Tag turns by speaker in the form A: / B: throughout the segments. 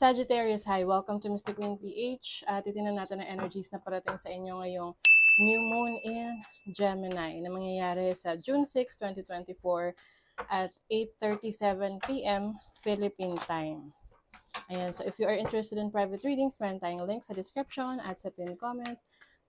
A: Sagittarius, hi! Welcome to Mr. Queen PH. Titingnan natin ang energies na parating sa inyo ngayong New Moon in Gemini na mangyayari sa June 6, 2024 at 8:37 p.m. Philippine time. Ayan, so if you are interested in private readings, meron tayong link sa description at sa pinned comment.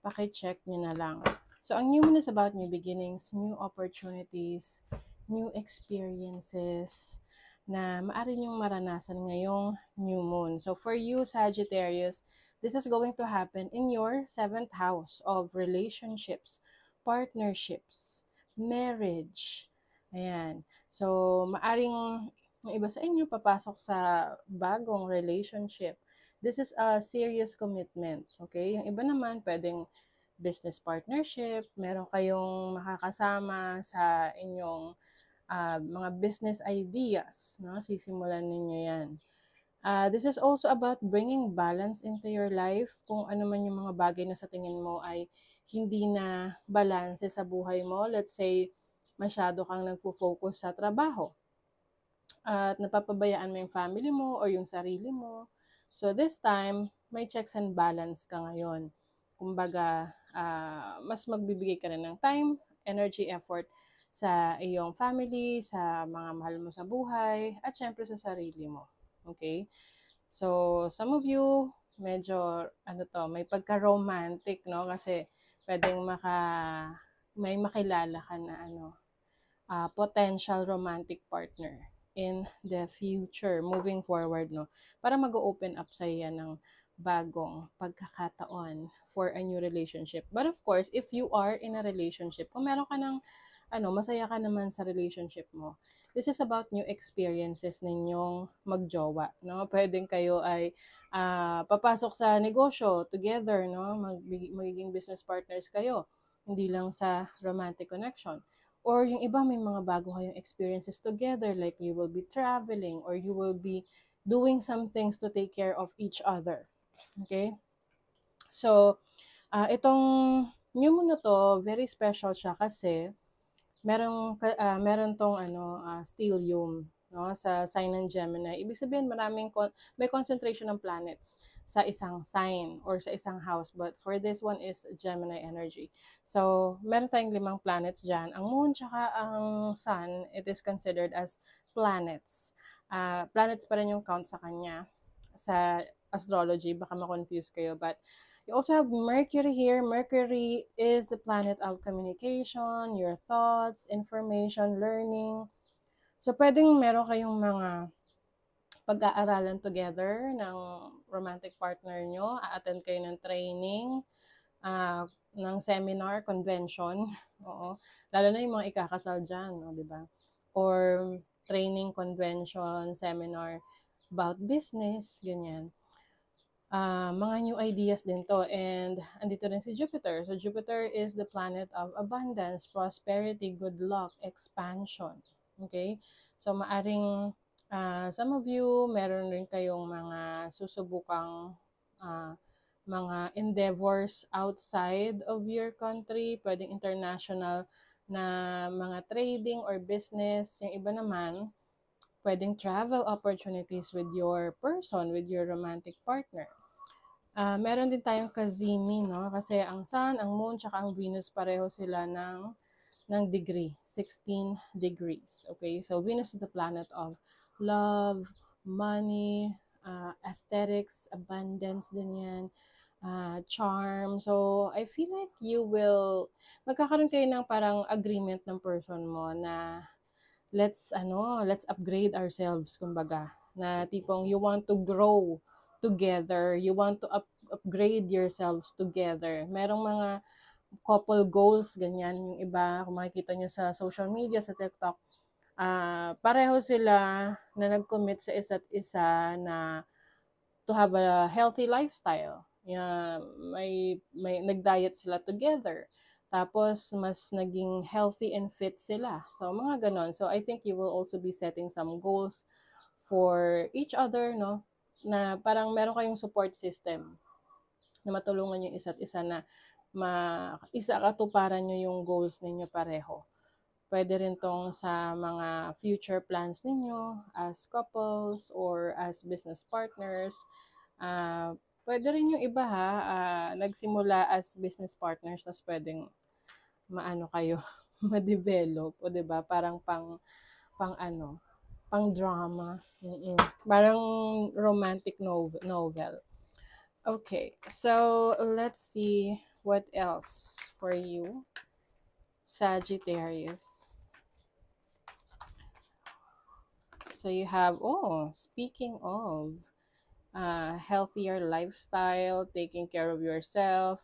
A: Paki-check nyo na lang. So, ang New Moon is about new beginnings, new opportunities, new experiences, na maaari niyong maranasan ngayong new moon. So for you, Sagittarius, this is going to happen in your 7th house of relationships, partnerships, marriage. Ayan. So maaring yung iba sa inyo papasok sa bagong relationship. This is a serious commitment. Okay? Yung iba naman pwedeng business partnership, meron kayong makakasama sa inyong mga business ideas, no? Sisimulan ninyo yan. This is also about bringing balance into your life. Kung ano man yung mga bagay na sa tingin mo ay hindi na balance sa buhay mo. Let's say, masyado kang nagpo-focus sa trabaho at napapabayaan mo yung family mo or yung sarili mo. So this time, may checks and balance ka ngayon. Kumbaga, mas magbibigay ka na ng time, energy, effort sa iyong family, sa mga mahal mo sa buhay, at syempre sa sarili mo. Okay? So, some of you, medyo, may pagka-romantic, no? Kasi, pwedeng may makilala ka na, potential romantic partner in the future, moving forward, no? Para mag-open up sa yan ng bagong pagkakataon for a new relationship. But of course, if you are in a relationship, kung meron ka ng masaya ka naman sa relationship mo. This is about new experiences ninyong magjowa, no? Pwedeng kayo ay papasok sa negosyo together, no? Magiging business partners kayo, hindi lang sa romantic connection. Or yung iba may mga bago kayong experiences together, like you will be traveling or you will be doing some things to take care of each other. Okay? So, itong new moon na to, very special siya kasi meron tong stellium, no, sa sign ng Gemini. Ibig sabihin may concentration ng planets sa isang sign or sa isang house, but for this one is Gemini energy. So meron tayong 5 planets dyan. Ang moon tsaka ang sun, it is considered as planets. Planets pa rin yung count sa kanya sa astrology, baka ma-confuse kayo, but you also have Mercury here. Mercury is the planet of communication, your thoughts, information, learning. So, pwedeng meron kayong mga pag-aaralan together ng romantic partner nyo. A-attend kayo ng training, ng seminar, convention. Oo. Lalo na yung mga ikakasal dyan, no, di ba? Or training, convention, seminar about business, ganyan. Mga new ideas din to. And andito rin si Jupiter. So Jupiter is the planet of abundance, prosperity, good luck, expansion. Okay? So maaring some of you, meron rin kayong mga susubukang mga endeavors outside of your country, pwedeng international na mga trading or business. Yung iba naman, pwedeng travel opportunities with your person, with your romantic partner. Meron din tayong Cazimi, no? Kasi ang Sun, ang Moon, tsaka ang Venus, pareho sila ng degree, 16 degrees. Okay? So, Venus is the planet of love, money, aesthetics, abundance din yan, charm. So, I feel like magkakaroon kayo ng parang agreement ng person mo na let's upgrade ourselves, kumbaga. Na tipong you want to grow together, you want to upgrade yourselves together. Merong mga couple goals, ganyan. Yung iba, kung makikita nyo sa social media, sa TikTok, pareho sila na nag-commit sa isa't isa na to have a healthy lifestyle. May nag-diet sila together. Tapos, mas naging healthy and fit sila. So, mga ganon. So, I think you will also be setting some goals for each other, no? Na parang meron kayong support system na matulungan yung isa't isa na isa katuparan nyo yung goals ninyo pareho. Pwede rin tong sa mga future plans ninyo as couples or as business partners. Pwede rin yung iba ha, nagsimula as business partners, tapos pwedeng maano kayo, ma-develop, o 'di ba? Parang pang ano, pang drama. Parang romantic novel. Okay, so let's see what else for you, Sagittarius. So you have, speaking of healthier lifestyle, taking care of yourself,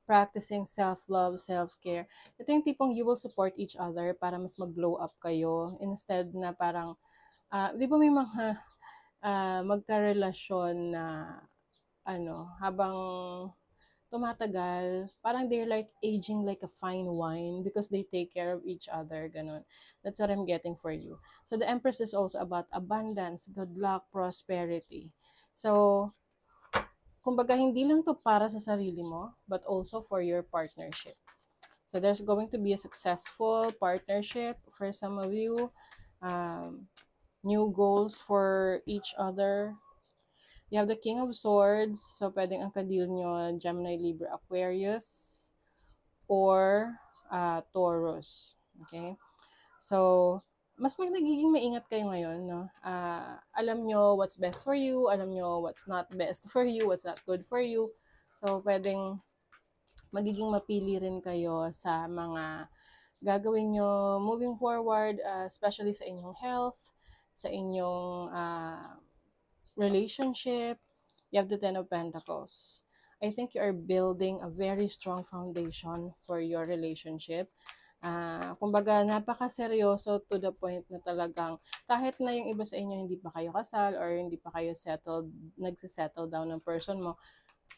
A: practicing self-love, self-care. Ito yung tipong you will support each other para mas mag-glow up kayo instead na parang, di ba may mga magkarelasyon na habang tumatagal, parang they're like aging like a fine wine because they take care of each other, ganun. That's what I'm getting for you. So the Empress is also about abundance, good luck, prosperity. So, kumbaga hindi lang to para sa sarili mo, but also for your partnership. So there's going to be a successful partnership for some of you. New goals for each other. You have the King of Swords. So pwedeng ang kadil nyo Gemini, Libra, Aquarius, or Taurus. Okay? So, mas nagiging maingat kayo ngayon, no? Alam nyo what's best for you, alam nyo what's not best for you, what's not good for you. So, pwedeng magiging mapili rin kayo sa mga gagawin nyo moving forward, especially sa inyong health, sa inyong relationship. You have the Ten of Pentacles. I think you are building a very strong foundation for your relationship. Kumbaga, napaka-seryoso to the point na talagang kahit na yung iba sa inyo hindi pa kayo kasal or hindi pa kayo settled, nagsisettle down ng person mo,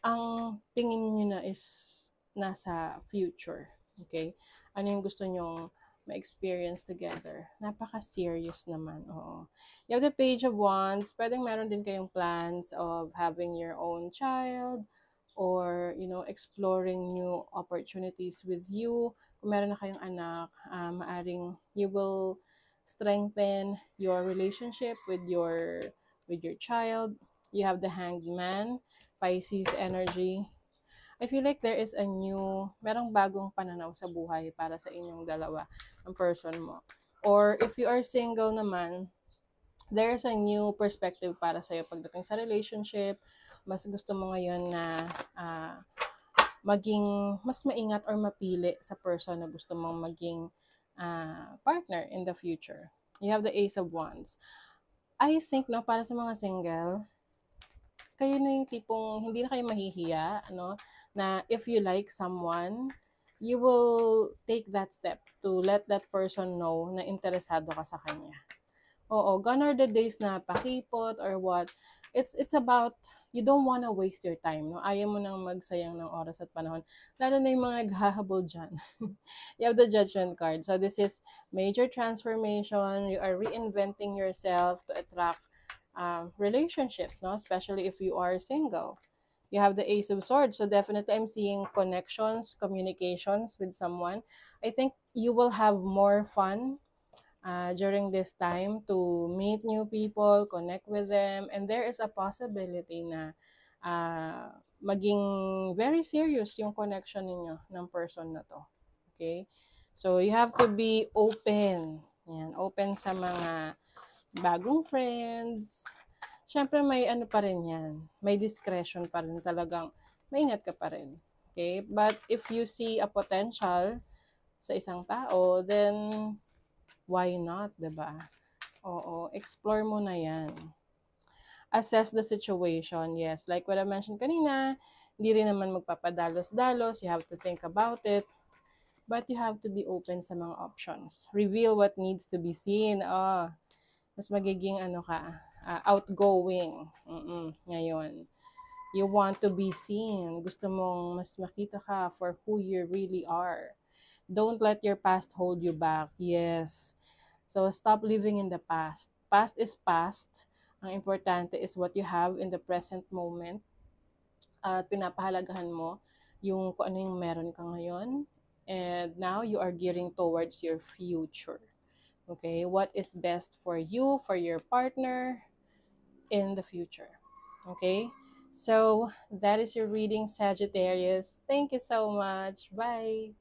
A: ang tingin nyo na is nasa future. Okay? Ano yung gusto nyong ma-experience together. Napaka-serious naman. Oo. You have the Page of Wands. Pwedeng meron din kayong plans of having your own child or, exploring new opportunities with you. Kung meron na kayong anak, maaring you will strengthen your relationship with your child. You have the Hanged Man, Pisces energy. I feel like there is merong bagong pananaw sa buhay para sa inyong dalawa, ang person mo. Or if you are single naman, there's a new perspective para sa'yo pagdating sa relationship. Mas gusto mo ngayon na maging mas maingat or mapili sa person na gusto mong maging partner in the future. You have the Ace of Wands. I think, para sa mga single, kayo na yung tipong hindi na kayo mahihiya, na if you like someone, you will take that step to let that person know na interesado ka sa kanya. Oo, gone are the days na pakipot or what. It's about, you don't wanna waste your time, no? Ayaw mo nang magsayang ng oras at panahon. Lalo na yung mga naghahabol dyan. You have the Judgment card. So this is major transformation. You are reinventing yourself to attract relationship, no? Especially if you are single. You have the Ace of Swords. So definitely I'm seeing connections, communications with someone. I think you will have more fun during this time to meet new people, connect with them, and there is a possibility na maging very serious yung connection ninyo ng person na to. Okay? So you have to be open. Yan, open sa mga bagong friends. Siyempre may pa rin yan. May discretion pa rin, talagang maingat ka pa rin. Okay? But if you see a potential sa isang tao, then why not, diba? Oo, explore mo na yan. Assess the situation, yes. Like what I mentioned kanina, hindi rin naman magpapadalos-dalos. You have to think about it. But you have to be open sa mga options. Reveal what needs to be seen. Mas magiging outgoing ngayon. You want to be seen. Gusto mong mas makita ka for who you really are. Don't let your past hold you back. Yes. So stop living in the past. Past is past. Ang importante is what you have in the present moment. At pinapahalagahan mo yung kung ano yung meron ka ngayon. and now you are gearing towards your future. Okay, what is best for you, for your partner in the future? Okay, so that is your reading, Sagittarius. Thank you so much. Bye.